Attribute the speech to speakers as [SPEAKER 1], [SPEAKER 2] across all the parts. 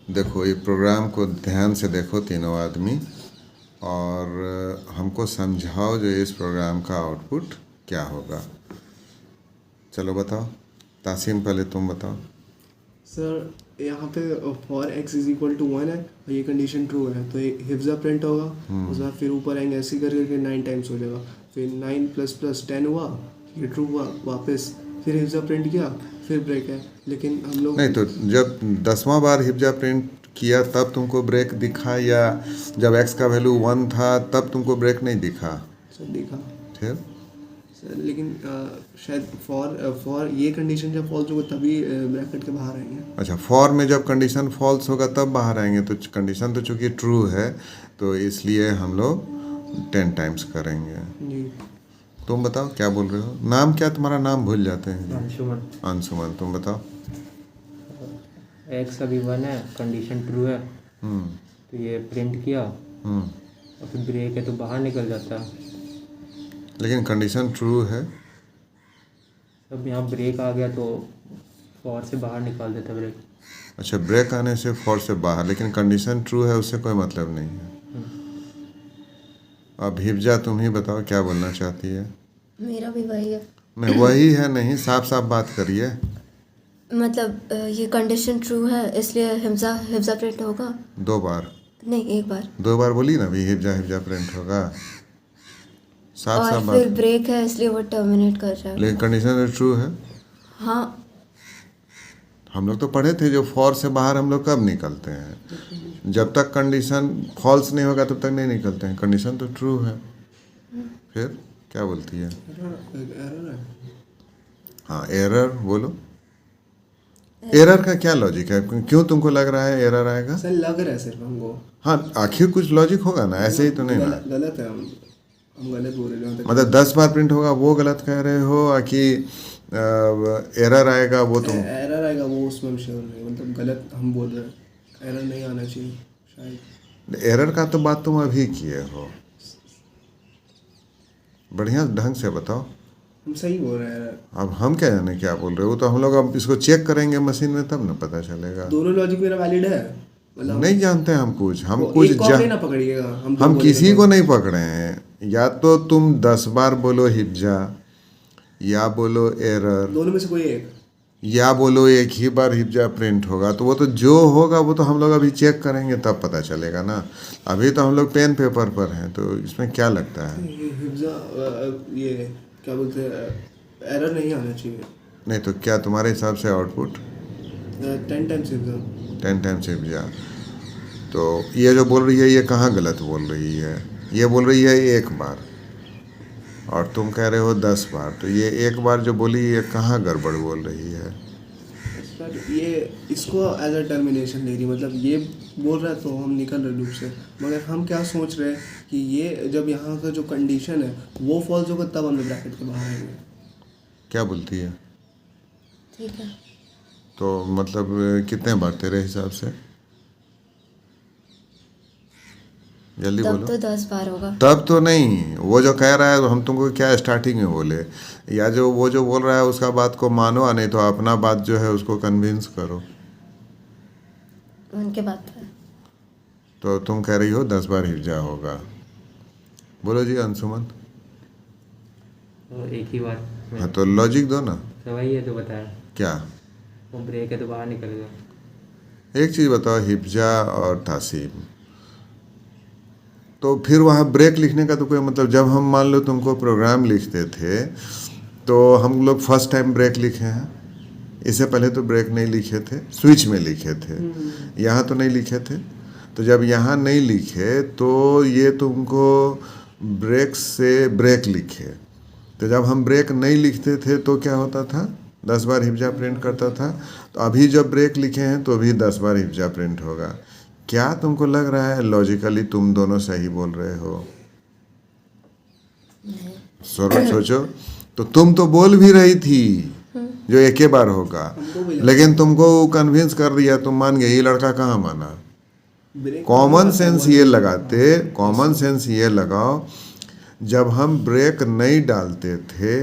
[SPEAKER 1] देखो ये प्रोग्राम को ध्यान से देखो तीनों आदमी, और हमको समझाओ जो इस प्रोग्राम का आउटपुट क्या होगा। चलो बताओ। तासीम पहले तुम बताओ।
[SPEAKER 2] सर यहाँ पे for X is equal to 1 है और ये कंडीशन ट्रू है, तो ये हिफ्जा प्रिंट होगा। उसके बाद फिर ऊपर आएंगे ऐसे करके 9 टाइम्स हो जाएगा, फिर 9 प्लस प्लस 10 हुआ, ये ट्रू हुआ वापस, फिर हिफ्जा प्रिंट किया, फिर ब्रेक है। लेकिन हम लोग
[SPEAKER 1] नहीं तो जब 10वां बार हिब्जा प्रिंट किया तब तुमको ब्रेक दिखा, या जब एक्स का वैल्यू 1 था तब तुमको ब्रेक नहीं दिखा?
[SPEAKER 2] सर देखा
[SPEAKER 1] फिर
[SPEAKER 2] सर, लेकिन शायद फॉर ये कंडीशन जब फॉल्स होगा तभी ब्रैकेट के बाहर आएंगे।
[SPEAKER 1] अच्छा, फॉर में जब कंडीशन फॉल्स होगा तब बाहर आएंगे, तो कंडीशन तो चूंकि ट्रू है तो इसलिए हम लोग 10 टाइम्स करेंगे।
[SPEAKER 2] जी
[SPEAKER 1] तुम बताओ क्या बोल रहे हो। नाम क्या तुम्हारा? नाम भूल जाते हैं।
[SPEAKER 3] अंशुमन।
[SPEAKER 1] अंशुमन, तुम बताओ।
[SPEAKER 3] एक्स अभी 1 है, कंडीशन ट्रू है,
[SPEAKER 1] हम्म
[SPEAKER 3] तो ये प्रिंट किया
[SPEAKER 1] हम्म
[SPEAKER 3] और फिर ब्रेक है तो बाहर निकल जाता।
[SPEAKER 1] लेकिन कंडीशन ट्रू है।
[SPEAKER 3] अब यहाँ ब्रेक आ गया तो फॉर से बाहर निकाल देता ब्रेक।
[SPEAKER 1] अच्छा, ब्रेक आने से फॉर से बाहर, लेकिन कंडीशन ट्रू है, उससे कोई मतलब नहीं है। अब हिफ्जा तुम ही बताओ क्या बोलना चाहती है।
[SPEAKER 4] मेरा भी वही है।
[SPEAKER 1] नहीं वही है नहीं, साफ साफ बात करिए।
[SPEAKER 4] मतलब ये कंडीशन ट्रू है इसलिए हिफ्जा हिफ्जा प्रिंट होगा।
[SPEAKER 1] 2 बार?
[SPEAKER 4] नहीं, एक बार।
[SPEAKER 1] 2 बार बोली ना भी, हिफ्जा हिफ्जा प्रिंट होगा। साफ
[SPEAKER 4] और
[SPEAKER 1] साफ
[SPEAKER 4] फिर
[SPEAKER 1] बात।
[SPEAKER 4] ब्रेक है इसलिए वो टर्मिनेट कर रहा है।
[SPEAKER 1] लेकिन कंडीशन तो ट्रू है।
[SPEAKER 4] हाँ,
[SPEAKER 1] हम लोग तो पढ़े थे जो फॉर से बाहर हम लोग कब निकलते हैं, जब तक कंडीशन फॉल्स नहीं होगा तब तक नहीं निकलते हैं। कंडीशन तो ट्रू है। फिर क्या बोलती है?
[SPEAKER 2] एरर है।
[SPEAKER 1] हाँ एरर बोलो। एरर का क्या लॉजिक है? क्यों तुमको लग रहा है एरर आएगा?
[SPEAKER 2] सर लग रहा है सिर्फ हमको।
[SPEAKER 1] हाँ आखिर कुछ लॉजिक होगा ना, ऐसे ही तो नहीं ना।
[SPEAKER 2] गलत है, हम गलत बोल रहे हैं।
[SPEAKER 1] मतलब 10 बार प्रिंट होगा वो गलत कह रहे हो, कि एरर आएगा वो तुम?
[SPEAKER 2] एरर आएगा वो उसमें श्योर नहीं, मतलब गलत हम बोल रहे हैं। एरर नहीं आना चाहिए शायद।
[SPEAKER 1] एरर का तो बात तुम अभी किए हो। बढ़िया ढंग से बताओ।
[SPEAKER 2] हम सही बोल रहे हैं।
[SPEAKER 1] अब हम क्या जाने क्या बोल रहे हो, तो हम लोग अब इसको चेक करेंगे मशीन में तब ना पता चलेगा।
[SPEAKER 2] दोनों लॉजिक मेरा वैलिड है, मतलब
[SPEAKER 1] नहीं जानते हम कुछ, हम
[SPEAKER 2] वो
[SPEAKER 1] कुछ
[SPEAKER 2] एक कॉपी ना पकड़िएगा।
[SPEAKER 1] हम किसी को नहीं पकड़े हैं। या तो तुम 10 बार बोलो हिब्जा, या बोलो एरर,
[SPEAKER 2] दोनों में से कोई एक।
[SPEAKER 1] या बोलो एक ही बार हिब्जा प्रिंट होगा, तो वो तो जो होगा वो तो हम लोग अभी चेक करेंगे तब पता चलेगा ना। अभी तो हम लोग पेन पेपर पर हैं, तो इसमें क्या लगता है?
[SPEAKER 2] हिफ्जा ये क्या बोलते हैं, एरर नहीं आना चाहिए।
[SPEAKER 1] नहीं तो क्या तुम्हारे हिसाब से आउटपुट
[SPEAKER 2] 10 टाइम्स हिफ्जा।
[SPEAKER 1] 10 टाइम्स हिब्जा? तो ये जो बोल रही है ये कहाँ गलत बोल रही है? ये बोल रही है 1 बार और तुम कह रहे हो 10 बार, तो ये 1 बार जो बोली ये कहाँ गड़बड़ बोल रही है?
[SPEAKER 2] सर ये इसको एज अ टर्मिनेशन ले रही, मतलब ये बोल रहा है तो हम निकल रहे लूप से। मगर हम क्या सोच रहे हैं कि ये जब यहाँ का जो कंडीशन है वो फॉल्स होगा तब हम ब्रैकेट के बाहर आएंगे।
[SPEAKER 1] क्या बोलती है?
[SPEAKER 4] ठीक है।
[SPEAKER 1] तो मतलब कितने बार तेरे हिसाब से? जल्दी
[SPEAKER 4] तब
[SPEAKER 1] बोलो।
[SPEAKER 4] तो 10 बार होगा।
[SPEAKER 1] तब तो नहीं, वो जो कह रहा है हम तुमको क्या स्टार्टिंग में बोले, या जो वो जो बोल रहा है उसका बात को मानो, और नहीं तो अपना बात जो है उसको कन्विंस करो।
[SPEAKER 4] उनके बात पर।
[SPEAKER 1] तो तुम कह रही हो 10 बार हिज्जा होगा। बोलो जी अंशुमन।
[SPEAKER 3] तो एक ही बार
[SPEAKER 1] हाँ तो लॉजिक दो ना।
[SPEAKER 3] तो वही है तो बताया,
[SPEAKER 1] क्या?
[SPEAKER 3] वो ब्रेक है तो बाहर निकलेगा।
[SPEAKER 1] एक चीज़ बताओ, हिब्जा और तासीम, तो फिर वहाँ ब्रेक लिखने का तो कोई मतलब, जब हम मान लो तुमको प्रोग्राम लिखते थे तो हम लोग फर्स्ट टाइम ब्रेक लिखे हैं, इससे पहले तो ब्रेक नहीं लिखे थे, स्विच में लिखे थे, यहाँ तो नहीं लिखे थे। तो जब यहाँ नहीं लिखे तो ये तुमको ब्रेक से ब्रेक लिखे। तो जब हम ब्रेक नहीं लिखते थे तो क्या होता था? 10 बार हिब्जा प्रिंट करता था। तो अभी जब ब्रेक लिखे हैं तो अभी 10 बार हिब्जा प्रिंट होगा। क्या तुमको लग रहा है लॉजिकली तुम दोनों सही बोल रहे हो? सोचो। तो तुम तो बोल भी रही थी जो एक ही बार होगा, लेकिन तुमको कन्विंस कर दिया, तुम मान गए। ये लड़का कहाँ माना? कॉमन सेंस ये लगाते, कॉमन सेंस ये लगाओ, जब हम ब्रेक नहीं डालते थे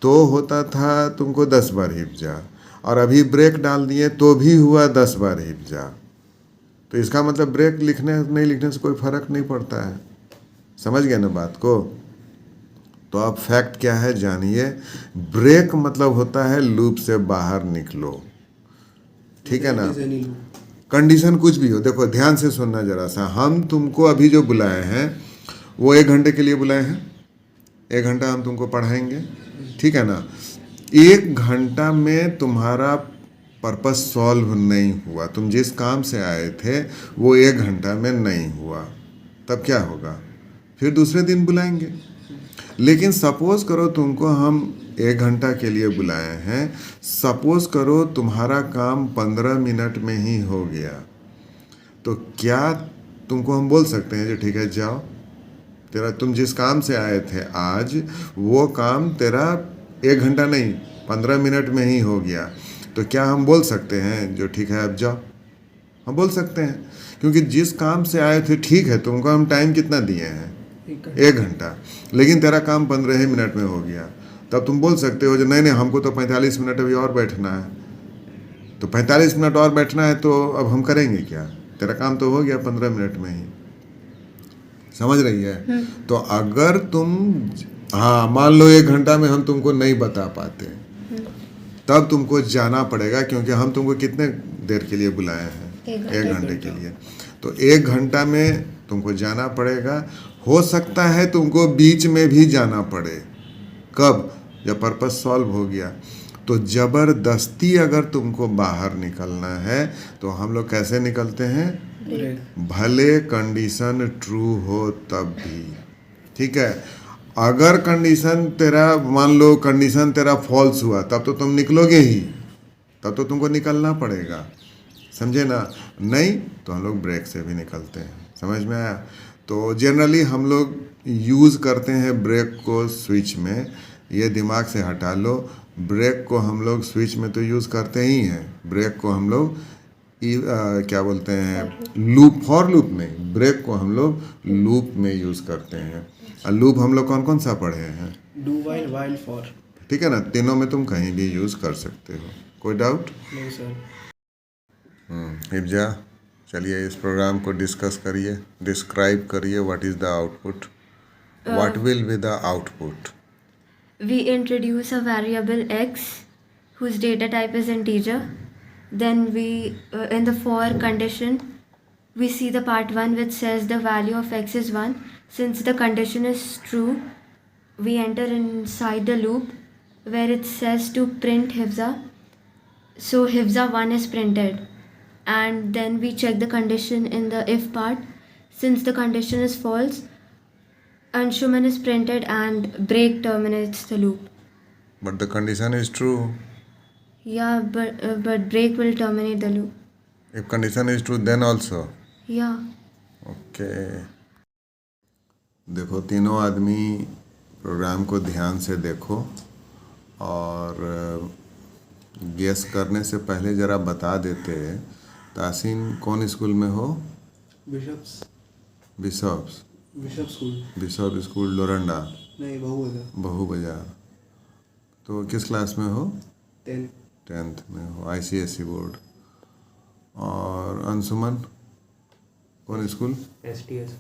[SPEAKER 1] तो होता था तुमको 10 बार हिब्जा, और अभी ब्रेक डाल दिए तो भी हुआ 10 बार हिब्जा। तो इसका मतलब ब्रेक लिखने नहीं लिखने से कोई फर्क नहीं पड़ता है। समझ गए ना बात को? तो अब फैक्ट क्या है जानिए। ब्रेक मतलब होता है लूप से बाहर निकलो, ठीक है ना। कंडीशन कुछ भी हो, देखो ध्यान से सुनना जरा सा। हम तुमको अभी जो बुलाए हैं वो 1 घंटे के लिए बुलाए हैं। 1 घंटा हम तुमको पढ़ाएंगे, ठीक है ना। 1 घंटा में तुम्हारा पर्पस सॉल्व नहीं हुआ, तुम जिस काम से आए थे वो 1 घंटा में नहीं हुआ, तब क्या होगा? फिर दूसरे दिन बुलाएंगे। लेकिन सपोज करो तुमको हम 1 घंटा के लिए बुलाए हैं, सपोज करो तुम्हारा काम 15 मिनट में ही हो गया, तो क्या तुमको हम बोल सकते हैं जो ठीक है जाओ, तेरा तुम जिस काम से आए थे आज वो काम तेरा 1 घंटा नहीं 15 मिनट में ही हो गया, तो क्या हम बोल सकते हैं जो ठीक है अब जाओ? हम बोल सकते हैं, क्योंकि जिस काम से आए थे ठीक है तुमको हम टाइम कितना दिए हैं? 1 घंटा, लेकिन तेरा काम 15 ही मिनट में हो गया, तब तुम बोल सकते हो जो नहीं नहीं हमको तो 45 मिनट अभी और बैठना है, तो 45 मिनट और बैठना है तो अब हम करेंगे क्या? तेरा काम तो हो गया 15 मिनट में ही। समझ रही है? तो अगर तुम हाँ मान लो 1 घंटा में हम तुमको नहीं बता पाते, तब तुमको जाना पड़ेगा, क्योंकि हम तुमको कितने देर के लिए बुलाए हैं? 1 घंटे के लिए। तो 1 घंटा में तुमको जाना पड़ेगा। हो सकता है तुमको बीच में भी जाना पड़े, कब? जब पर्पस सॉल्व हो गया। तो जबरदस्ती अगर तुमको बाहर निकलना है तो हम लोग कैसे निकलते हैं? भले कंडीशन ट्रू हो तब भी, ठीक है। अगर कंडीशन तेरा मान लो कंडीशन तेरा फॉल्स हुआ तब तो तुम निकलोगे ही, तब तो तुमको निकलना पड़ेगा, समझे ना। नहीं तो हम लोग ब्रेक से भी निकलते हैं। समझ में आया? तो जनरली हम लोग यूज़ करते हैं ब्रेक को स्विच में, ये दिमाग से हटा लो। ब्रेक को हम लोग स्विच में तो यूज़ करते ही हैं, ब्रेक को हम लोग क्या बोलते हैं लूप, फॉर लूप नहीं, ब्रेक को हम लोग लूप में यूज़ करते हैं। और लूप हम लोग कौन कौन सा पढ़े हैं?
[SPEAKER 2] डू वाइल, वाइल फॉर,
[SPEAKER 1] ठीक है ना। तीनों में तुम कहीं भी यूज़ कर सकते हो, कोई डाउट
[SPEAKER 2] नहीं सर।
[SPEAKER 1] हिब्जा, चलिए इस प्रोग्राम को डिस्कस करिए, डिस्क्राइब करिए। What is the output? What will be the output?
[SPEAKER 4] We introduce a variable x whose data type is integer. Then we, in the for condition, we see the part 1 which says the value of x is 1. Since the condition is true, we enter inside the loop where it says to print hifza. So hifza 1 is printed. And then we check the condition in the if part. Since the condition is false, Anshuman is printed and break terminates the loop.
[SPEAKER 1] But the condition is true.
[SPEAKER 4] Yeah, but break will terminate the loop.
[SPEAKER 1] If condition is true, then also.
[SPEAKER 4] Yeah.
[SPEAKER 1] Okay. देखो तीनों आदमी programme को ध्यान से देखो और guess करने से पहले ज़रा बता देते, तासीन कौन स्कूल में हो?
[SPEAKER 2] Bishop's
[SPEAKER 1] Bishop's
[SPEAKER 2] school.
[SPEAKER 1] Bishop school Doranda?
[SPEAKER 2] नहीं,
[SPEAKER 1] बहु बाजार। तो किस क्लास में हो?
[SPEAKER 2] 10th
[SPEAKER 1] में हो, ICSE बोर्ड। और अंशुमन कौन स्कूल?
[SPEAKER 3] STS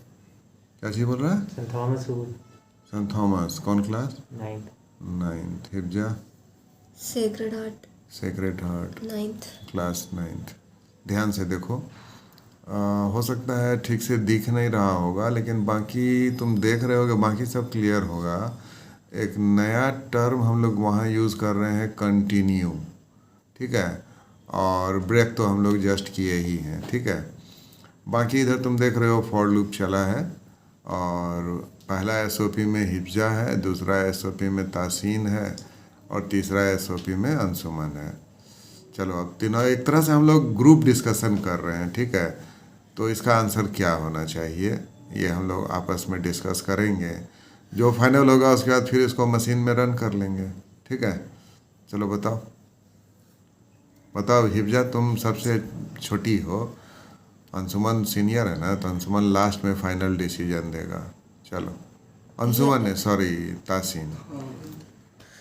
[SPEAKER 1] क्या चीज़ बोल रहा है?
[SPEAKER 3] Saint Thomas school,
[SPEAKER 1] saint Thomas. कौन class?
[SPEAKER 3] 9th।
[SPEAKER 1] Hibja?
[SPEAKER 4] Sacred Heart,
[SPEAKER 1] sacred heart
[SPEAKER 4] 9th.
[SPEAKER 1] Class 9th। ध्यान से देखो। हो सकता है ठीक से दिख नहीं रहा होगा, लेकिन बाकी तुम देख रहे होगे, बाकी सब क्लियर होगा। एक नया टर्म हम लोग वहाँ यूज़ कर रहे हैं, कंटिन्यू, ठीक है। और ब्रेक तो हम लोग जस्ट किए ही हैं, ठीक है। बाकी इधर तुम देख रहे हो फॉर लूप चला है, और पहला SOP में हिब्जा है, दूसरा SOP में तासीन है, और तीसरा SOP में अंशुमन है। चलो अब तीनों एक तरह से हम लोग ग्रुप डिस्कशन कर रहे हैं, ठीक है। तो इसका आंसर क्या होना चाहिए ये हम लोग आपस में डिस्कस करेंगे। जो फाइनल होगा उसके बाद फिर इसको मशीन में रन कर लेंगे, ठीक है। चलो बताओ हिब्जा, तुम सबसे छोटी हो, अंशुमन सीनियर है ना, तो अंशुमन लास्ट में फाइनल डिसीजन देगा। चलो अंशुमन है, सॉरी तासीन।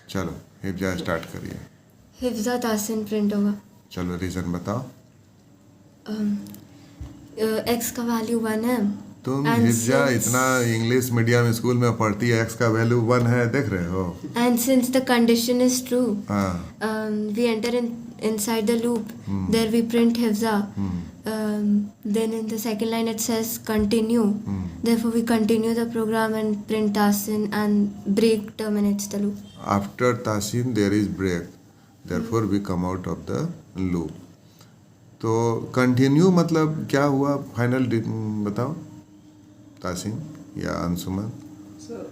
[SPEAKER 1] चलो हिब्जा स्टार्ट करिए।
[SPEAKER 4] हिफ्जा तासिन प्रिंट होगा।
[SPEAKER 1] चलो रीज़न बताओ।
[SPEAKER 4] x का वैल्यू 1 है
[SPEAKER 1] तुम
[SPEAKER 4] And
[SPEAKER 1] हिज्जा
[SPEAKER 4] since-
[SPEAKER 1] इतना इंग्लिश मीडियम स्कूल में पढ़ती है, एक्स का वैल्यू 1 है, देख रहे हो?
[SPEAKER 4] and since the condition is true,
[SPEAKER 1] हाँ
[SPEAKER 4] we enter inside the loop. There we print hifza. Then in the second line it says continue. Therefore we continue the program and print tasin and break terminates the loop.
[SPEAKER 1] After Taseen there is break, therefore we come out of the loop. तो continue मतलब क्या हुआ, final बताओ तासीन या Anshuman.
[SPEAKER 2] Sir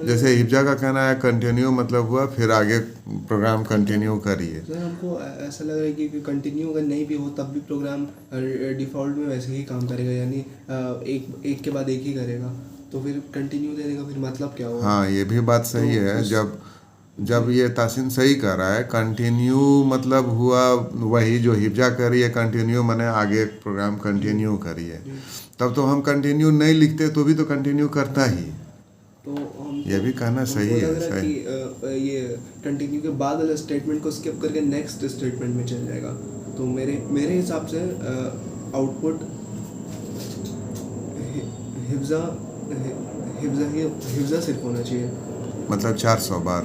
[SPEAKER 1] जैसे हिफ्जा का कहना है कंटिन्यू मतलब हुआ फिर आगे प्रोग्राम कंटिन्यू करिए।
[SPEAKER 2] सर हमको ऐसा लग रहा है कि कंटिन्यू अगर नहीं भी हो तब भी प्रोग्राम डिफ़ॉल्ट में वैसे ही काम करेगा, यानी एक के बाद एक ही करेगा, तो फिर कंटिन्यू दे देगा, फिर मतलब क्या होगा?
[SPEAKER 1] हाँ ये भी बात सही
[SPEAKER 2] तो
[SPEAKER 1] है।
[SPEAKER 2] उस-
[SPEAKER 1] जब ये तासीन सही कर रहा है, कंटिन्यू मतलब हुआ वही जो हिफ्जा करिए, कंटिन्यू माने आगे प्रोग्राम कंटिन्यू करिए। तब तो हम कंटिन्यू नहीं लिखते तो भी तो कंटिन्यू करता ही।
[SPEAKER 2] तो हम
[SPEAKER 1] ये भी कहना सही
[SPEAKER 2] हमको
[SPEAKER 1] है,
[SPEAKER 2] लग रहा
[SPEAKER 1] सही।
[SPEAKER 2] कि ये कंटिन्यू के बाद वाले स्टेटमेंट को स्किप करके नेक्स्ट स्टेटमेंट में चल जाएगा। तो मेरे हिसाब से आउटपुट हिफ्जा हिफ्जा सिर्फ होना चाहिए,
[SPEAKER 1] मतलब 400 बार।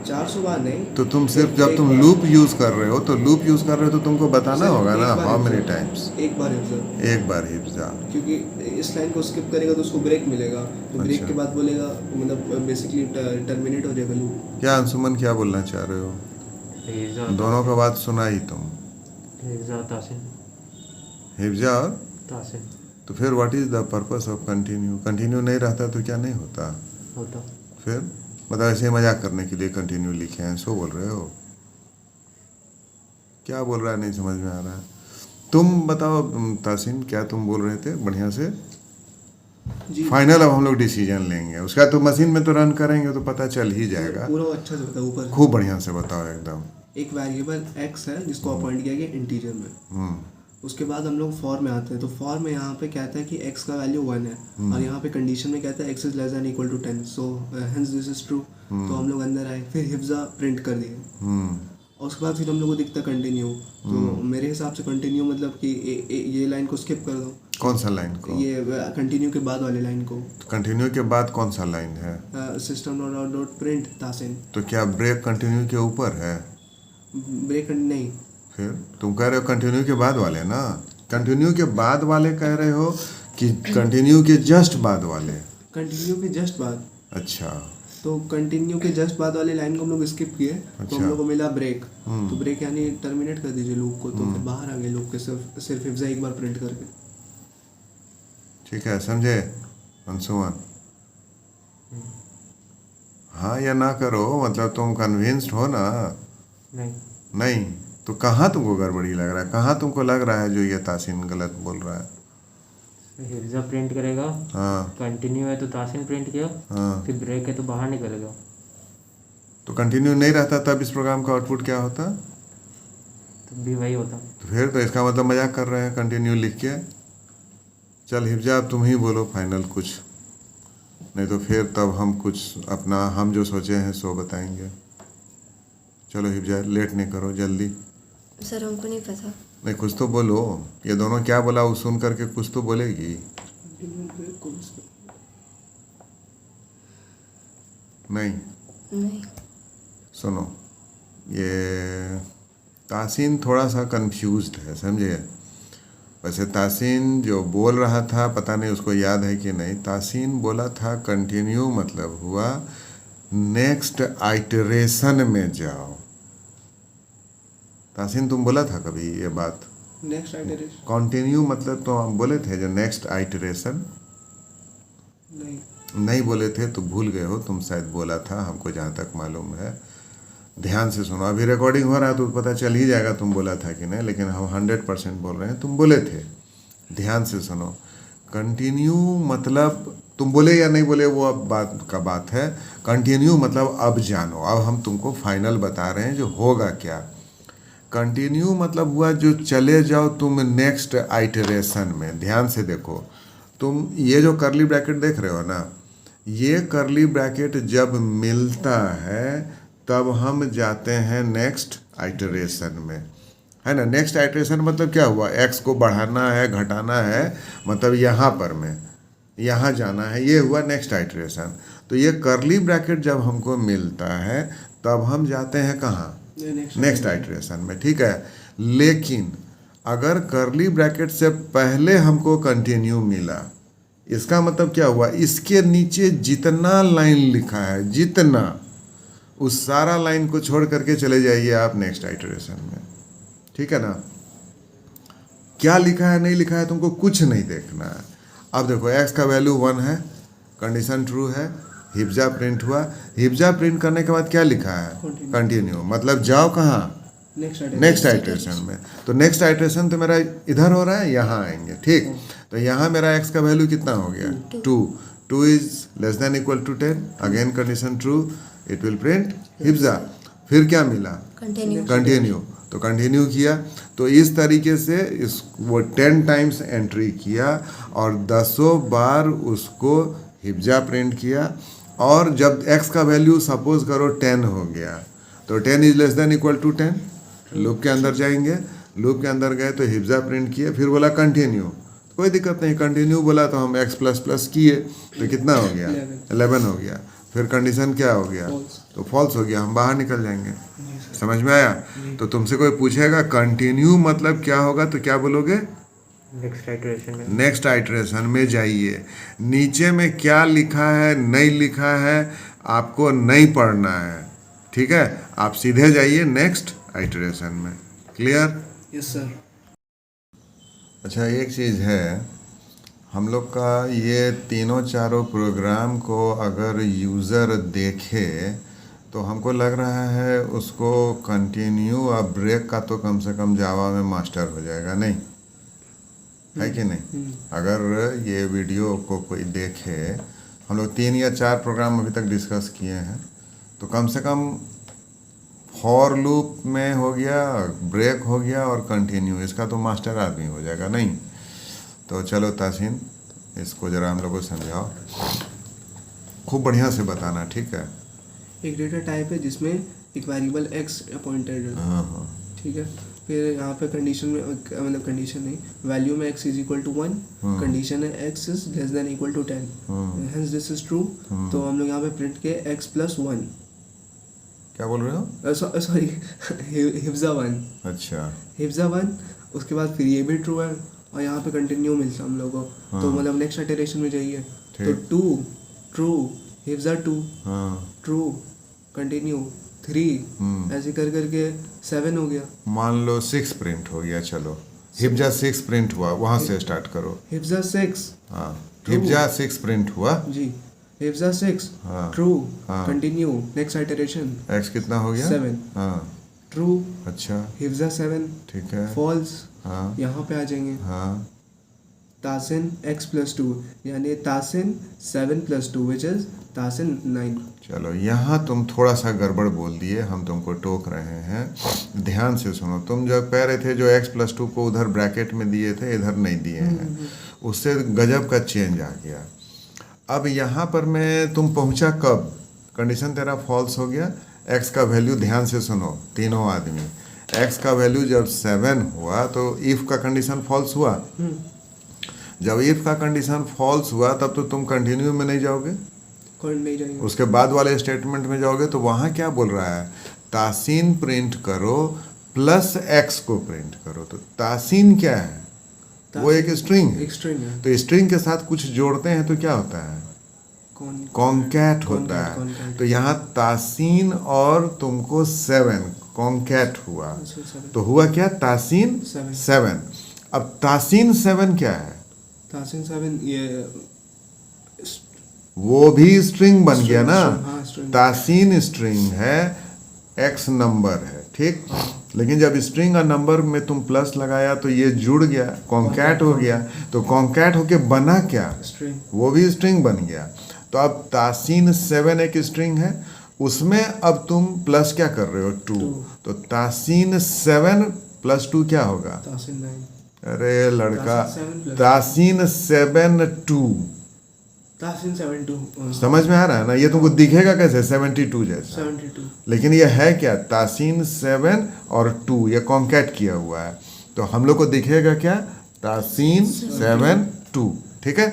[SPEAKER 2] 400 बार नहीं।
[SPEAKER 1] तो तुम सिर्फ जब
[SPEAKER 2] एक
[SPEAKER 1] तुम
[SPEAKER 2] बार।
[SPEAKER 1] लूप यूज कर रहे हो तो लूप यूज कर रहे हो तो तुमको बताना
[SPEAKER 2] सिर्फ
[SPEAKER 1] होगा
[SPEAKER 2] एक
[SPEAKER 1] ना
[SPEAKER 2] बार
[SPEAKER 1] हाउ
[SPEAKER 2] हिफ्जा।
[SPEAKER 1] Many times.
[SPEAKER 2] एक बार हिफ्जा,
[SPEAKER 1] एक बार हिफ्जा।
[SPEAKER 2] क्योंकि इस लाइन को स्किप करेगा तो उसको ब्रेक मिलेगा, तो ब्रेक
[SPEAKER 1] अच्छा।
[SPEAKER 2] के बाद बोलेगा मतलब बेसिकली टर्मिनेट हो जाएगा लूप।
[SPEAKER 1] क्या अंशुमन क्या बोलना चाह रहे हो?
[SPEAKER 3] हिफ्जा
[SPEAKER 1] दोनों का बात सुना ही तुम,
[SPEAKER 3] हिफ्जा तासिन
[SPEAKER 1] हिफ्जा और
[SPEAKER 3] तासिन
[SPEAKER 1] तो फिर what is the purpose of continue? Continue नहीं रहता तो क्या नहीं होता?
[SPEAKER 3] होता।
[SPEAKER 1] फिर मतलब ऐसे ही मजाक करने के लिए कंटिन्यू लिखे हैं, सो बोल रहे हो? क्या बोल रहा है नहीं समझ में आ रहा है। तुम बताओ तासीन, क्या तुम बोल रहे थे बढ़िया से?
[SPEAKER 2] जी
[SPEAKER 1] फाइनल अब हम लोग डिसीजन लेंगे, उसका तो मशीन में तो रन करेंगे तो पता चल ही जाएगा।
[SPEAKER 2] पूरा अच्छा से बताओ ऊपर।
[SPEAKER 1] खूब बढ़िया से बताओ एकदम।
[SPEAKER 2] एक वेरिएबल x है जिसको अपॉइंट किया गया इंटीजर में।
[SPEAKER 1] हम्म
[SPEAKER 2] उसके बाद हम लोग फॉर में आते हैं, तो फॉर में यहाँ पे कहता है कि x का वैल्यू 1 है, और यहाँ पे कंडीशन में कहता है x is less than equal to 10, so hence this is true. तो हम लोग अंदर आए, फिर हिफ्जा प्रिंट कर दिए, और उसके बाद फिर हम लोग को दिखता कंटिन्यू। तो मेरे हिसाब से कंटिन्यू मतलब कि ये लाइन को स्किप कर दो,
[SPEAKER 1] कौन सा लाइन को?
[SPEAKER 2] ये कंटिन्यू के बाद वाले लाइन को।
[SPEAKER 1] कंटिन्यू के बाद कौन सा लाइन है?
[SPEAKER 2] System dot print Taseen.
[SPEAKER 1] तो क्या ब्रेक कंटिन्यू के ऊपर है?
[SPEAKER 2] ब्रेक नहीं,
[SPEAKER 1] फिर तुम कह रहे हो कंटिन्यू के बाद वाले ना, कंटिन्यू के बाद वाले कह रहे हो कि कंटिन्यू के जस्ट बाद वाले?
[SPEAKER 2] कंटिन्यू के जस्ट बाद।
[SPEAKER 1] अच्छा
[SPEAKER 2] तो कंटिन्यू के जस्ट बाद वाली लाइन को हम लोग स्किप किए, तो
[SPEAKER 1] अच्छा।
[SPEAKER 2] हम लोग को मिला ब्रेक। तो ब्रेक यानी टर्मिनेट कर दीजिए लूप को, तो फिर बाहर आ गए लूप के सिर्फ हिफ्जा एक बार प्रिंट करके।
[SPEAKER 1] ठीक है, समझे अंशुमन? हाँ या ना करो, मतलब तुम कन्विंस्ड हो ना?
[SPEAKER 3] नहीं।
[SPEAKER 1] नहीं तो कहाँ तुमको गड़बड़ी लग रहा है? कहाँ तुमको लग रहा है जो ये तासीन गलत बोल रहा है?
[SPEAKER 3] हिफ्जा प्रिंट करेगा,
[SPEAKER 1] हाँ
[SPEAKER 3] कंटिन्यू है तो तासिन प्रिंट किया,
[SPEAKER 1] हाँ।
[SPEAKER 3] फिर ब्रेक है तो बाहर निकलेगा।
[SPEAKER 1] तो कंटिन्यू नहीं रहता तब इस प्रोग्राम का आउटपुट क्या होता?
[SPEAKER 3] तब भी वही होता।
[SPEAKER 1] तो फिर तो इसका मतलब मजाक कर रहे हैं कंटिन्यू लिख के। चल हिफ्जा अब तुम ही बोलो फाइनल कुछ, नहीं तो फिर तब हम कुछ अपना हम जो सोचे हैं सो बताएंगे। चलो हिफ्जा लेट नहीं करो, जल्दी।
[SPEAKER 4] सर हमको नहीं पता।
[SPEAKER 1] नहीं कुछ तो बोलो, ये दोनों क्या बोला वो सुन करके कुछ तो बोलेगी। नहीं
[SPEAKER 4] नहीं।
[SPEAKER 1] सुनो, ये तासीन थोड़ा सा कंफ्यूज्ड है, समझे? वैसे तासीन जो बोल रहा था पता नहीं उसको याद है कि नहीं, तासीन बोला था कंटिन्यू मतलब हुआ नेक्स्ट आइटरेशन में जाओ। तासीन तुम बोला था कभी ये बात?
[SPEAKER 2] नेक्स्ट आइटरेशन
[SPEAKER 1] कंटिन्यू मतलब तो हम बोले थे जो नेक्स्ट आइटरेशन?
[SPEAKER 2] नहीं।
[SPEAKER 1] नहीं बोले थे तो भूल गए हो तुम, शायद बोला था हमको जहाँ तक मालूम है। ध्यान से सुनो, अभी रिकॉर्डिंग हो रहा है तो पता चल ही जाएगा तुम बोला था कि नहीं, लेकिन हम 100% बोल रहे हैं तुम बोले थे। ध्यान से सुनो, कंटिन्यू मतलब तुम बोले या नहीं बोले वो अब बात का बात है। कंटिन्यू मतलब अब जानो, अब हम तुमको फाइनल बता रहे हैं जो होगा क्या। कंटिन्यू मतलब हुआ जो चले जाओ तुम नेक्स्ट आइटरेशन में। ध्यान से देखो, तुम ये जो करली ब्रैकेट देख रहे हो ना, ये करली ब्रैकेट जब मिलता है तब हम जाते हैं नेक्स्ट आइटरेशन में। है ना। नेक्स्ट आइट्रेशन मतलब क्या हुआ, एक्स को बढ़ाना है घटाना है, मतलब यहाँ पर में यहाँ जाना है, ये हुआ नेक्स्ट आइट्रेशन। तो ये करली ब्रैकेट जब हमको मिलता है तब हम जाते हैं कहाँ, नेक्स्ट आइट्रेशन में, ठीक है। लेकिन अगर करली ब्रैकेट से पहले हमको कंटिन्यू मिला, इसका मतलब क्या हुआ, इसके नीचे जितना लाइन लिखा है जितना, उस सारा लाइन को छोड़ करके चले जाइए आप नेक्स्ट आइटरेशन में, ठीक है ना। क्या लिखा है नहीं लिखा है तुमको कुछ नहीं देखना है। अब देखो x का वैल्यू 1 है, कंडीशन ट्रू है, हिब्जा प्रिंट हुआ। हिब्जा प्रिंट करने के बाद क्या लिखा है, कंटिन्यू, मतलब जाओ कहाँ, नेक्स्ट आइटरेशन में। तो नेक्स्ट आइटरेशन तो मेरा इधर हो रहा है, यहाँ आएंगे, ठीक। तो यहाँ मेरा x का वैल्यू कितना हो गया, 2 is less than equal to 10, again condition true, it will print Hibja. फिर क्या मिला, कंटिन्यू, तो कंटिन्यू किया। तो इस तरीके से इस वो 10 टाइम्स एंट्री किया और 10 बार उसको हिब्जा प्रिंट किया। और जब x का वैल्यू सपोज करो 10 हो गया, तो 10 is less than equal to 10, loop के अंदर जाएंगे, लूप के अंदर गए तो हिब्जा प्रिंट किए, फिर बोला कंटिन्यू, कोई दिक्कत नहीं, कंटिन्यू बोला तो हम x प्लस प्लस किए, तो कितना हो गया, 11 हो गया। फिर कंडीशन क्या हो गया, तो फॉल्स हो गया, हम बाहर निकल जाएंगे। समझ में आया। तो तुमसे कोई पूछेगा कंटिन्यू मतलब क्या होगा, तो क्या बोलोगे, नेक्स्ट आइटरेशन में जाइए। नीचे में क्या लिखा है नहीं लिखा है आपको नहीं पढ़ना है, ठीक है, आप सीधे जाइए नेक्स्ट आइटरेशन में। Clear,
[SPEAKER 2] yes sir.
[SPEAKER 1] अच्छा एक चीज़ है, हम लोग का ये तीनों चारों प्रोग्राम को अगर यूज़र देखे तो हमको लग रहा है उसको कंटिन्यू और ब्रेक का तो कम से कम जावा में मास्टर हो जाएगा, नहीं है कि नहीं। अगर ये वीडियो को कोई देखे, हम लोग 3 या 4 प्रोग्राम अभी तक डिस्कस किए हैं, तो कम से कम फॉर लूप में हो गया, ब्रेक हो गया और कंटिन्यू, इसका तो मास्टर आदमी हो जाएगा, नहीं। तो चलो तासीन, इसको ज़रा हम लोग को समझाओ, खूब बढ़िया से बताना, ठीक है।
[SPEAKER 2] एक डेटा टाइप है जिसमें एक वेरिएबल x अपॉइंटेड है,
[SPEAKER 1] हाँ,
[SPEAKER 2] ठीक है। फिर यहाँ पे कंडीशन में, मतलब कंडीशन नहीं, वैल्यू में x is equal to 1, condition है x is less than equal to 10, hence this is true. तो हम लोग यहाँ पे प्रिंट किए x प्लस 1,
[SPEAKER 1] क्या बोल रहे हो,
[SPEAKER 2] सॉरी हिब्जा 1,
[SPEAKER 1] अच्छा
[SPEAKER 2] हिब्जा 1। उसके बाद फिर ये भी ट्रू है और यहाँ पे कंटिन्यू मिलता हम लोग को, तो मतलब नेक्स्ट आइटरेशन में जाइए तो 2 ट्रू, हिब्जा 2 ट्रू, कंटिन्यू 3, ऐसे कर करके 7 हो गया।
[SPEAKER 1] मान लो 6 प्रिंट हो गया, चलो हिब्जा 6 प्रिंट हुआ, वहाँ से स्टार्ट करो।
[SPEAKER 2] हिब्जा 6,
[SPEAKER 1] हाँ, हिब्जा 6 प्रिंट हुआ
[SPEAKER 2] जी, हिब्जा 6 true, continue, next iteration,
[SPEAKER 1] x कितना हो गया,
[SPEAKER 2] 7,
[SPEAKER 1] हाँ
[SPEAKER 2] ट्रू,
[SPEAKER 1] अच्छा
[SPEAKER 2] हिब्जा 7,
[SPEAKER 1] ठीक है,
[SPEAKER 2] फॉल्स,
[SPEAKER 1] हाँ
[SPEAKER 2] यहाँ पे आ जाएंगे,
[SPEAKER 1] हाँ,
[SPEAKER 2] तासिन x प्लस 2, यानी तासिन 7 प्लस 2 विच इज तासिन 9।
[SPEAKER 1] चलो यहाँ तुम थोड़ा सा गड़बड़ बोल दिए, हम तुमको टोक रहे हैं, ध्यान से सुनो। तुम जब कह रहे थे जो x प्लस 2 को उधर ब्रैकेट में दिए थे, इधर नहीं दिए हैं, उससे गजब का चेंज आ गया। अब यहाँ पर मैं तुम पहुँचा कब, कंडीशन तेरा फॉल्स हो गया, x का वैल्यू, ध्यान से सुनो तीनों आदमी, x का वैल्यू जब 7 हुआ तो इफ़ का कंडीशन फॉल्स हुआ। जब इफ़ का कंडीशन फॉल्स हुआ तब तो तुम कंटिन्यू में नहीं जाओगे,
[SPEAKER 2] नहीं जाएंगे,
[SPEAKER 1] उसके बाद वाले स्टेटमेंट में जाओगे तो वहाँ क्या बोल रहा है, तासीन प्रिंट करो प्लस x को प्रिंट करो। तो तासीन क्या है, वो एक स्ट्रिंग है,
[SPEAKER 2] एक स्ट्रिंग है,
[SPEAKER 1] तो स्ट्रिंग के साथ कुछ जोड़ते हैं तो क्या होता है, कॉन्कैट होता है। तो यहाँ तासीन और तुमको 7 कॉन्कैट हुआ, तो हुआ क्या, तासीन 7। अब तासीन 7 क्या है,
[SPEAKER 2] तासिन 7 ये
[SPEAKER 1] वो भी स्ट्रिंग बन गया ना,
[SPEAKER 2] हाँ, स्ट्रिंग।
[SPEAKER 1] तासीन स्ट्रिंग है, x नंबर है, ठीक। लेकिन जब स्ट्रिंग और नंबर में तुम प्लस लगाया तो ये जुड़ गया, कॉन्कैट हो गया, तो कॉन्कैट होके बना क्या,
[SPEAKER 2] स्ट्रिंग,
[SPEAKER 1] वो भी स्ट्रिंग बन गया। तो अब तासीन 7 एक स्ट्रिंग है, उसमें अब तुम प्लस क्या कर रहे हो, 2, तो तासीन 7 प्लस 2 क्या होगा,
[SPEAKER 2] तासिन 9।
[SPEAKER 1] अरे लड़का,
[SPEAKER 2] तासीन 7
[SPEAKER 1] तासीन 7 2,
[SPEAKER 2] तासिन 72
[SPEAKER 1] समझ में आ रहा है ना? ये तुमको दिखेगा कैसे 72 जैसा,
[SPEAKER 2] 72
[SPEAKER 1] लेकिन ये है क्या? तासीन 7 और 2 ये कॉन्कैट किया हुआ है, तो हम लोग को दिखेगा क्या? तासीन 7 2। ठीक है,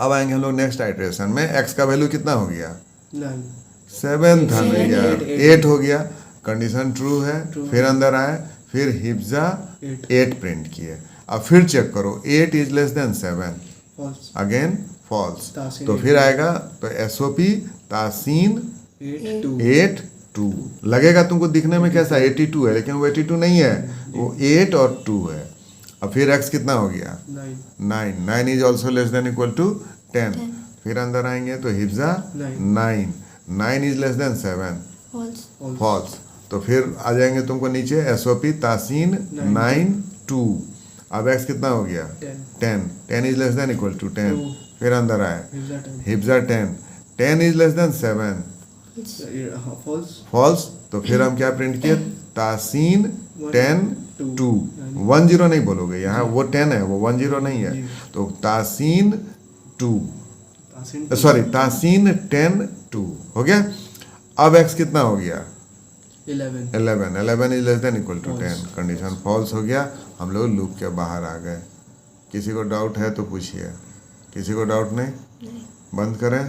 [SPEAKER 1] अब आएंगे हम लोग नेक्स्ट आइट्रेशन में। एक्स का वैल्यू कितना हो गया?
[SPEAKER 2] 9
[SPEAKER 1] 7 था
[SPEAKER 2] Eight,
[SPEAKER 1] भैया,
[SPEAKER 2] eight,
[SPEAKER 1] 8 हो गया, कंडीशन ट्रू है। फिर अंदर आए, फिर हिफ्जा
[SPEAKER 2] Eight.
[SPEAKER 1] 8 प्रिंट किए। अब फिर चेक करो, 8 is less than 7,
[SPEAKER 2] false
[SPEAKER 1] again false,
[SPEAKER 2] Taseen
[SPEAKER 1] तो
[SPEAKER 2] 8.
[SPEAKER 1] फिर आएगा तो एसओपी तासीन
[SPEAKER 2] 8 2
[SPEAKER 1] 8 2। लगेगा तुमको दिखने में कैसा 82 है, लेकिन वो 82 नहीं है, वो 8 और 2 है। अब फिर x कितना हो गया?
[SPEAKER 2] 9
[SPEAKER 1] 9 is also less than equal to 10। फिर अंदर आएंगे तो हिफ्जा 9 is less than 7,
[SPEAKER 4] False.
[SPEAKER 1] False, तो फिर आ जाएंगे तुमको नीचे एसओपी तासीन 9 2। अब x कितना हो गया? 10 is less than equal to 10।
[SPEAKER 2] Two.
[SPEAKER 1] फिर अंदर आए
[SPEAKER 2] हिफ्जा 10
[SPEAKER 1] हिफ्जा 10 is less than 7,
[SPEAKER 2] false
[SPEAKER 1] false, तो फिर हम क्या प्रिंट किए? तासीन 10
[SPEAKER 2] 2
[SPEAKER 1] 2। 1 0 नहीं बोलोगे, यहाँ वो 10 है, वो 1 0 नहीं है, तो तासीन 2,
[SPEAKER 2] तासिन
[SPEAKER 1] सॉरी तासीन 10 2 हो गया। अब x कितना हो गया? 11 is less than equal to 10, condition false हो गया, हम लोग लूप के बाहर आ गए। किसी को डाउट है तो पूछिए, किसी को डाउट नहीं? बंद करें?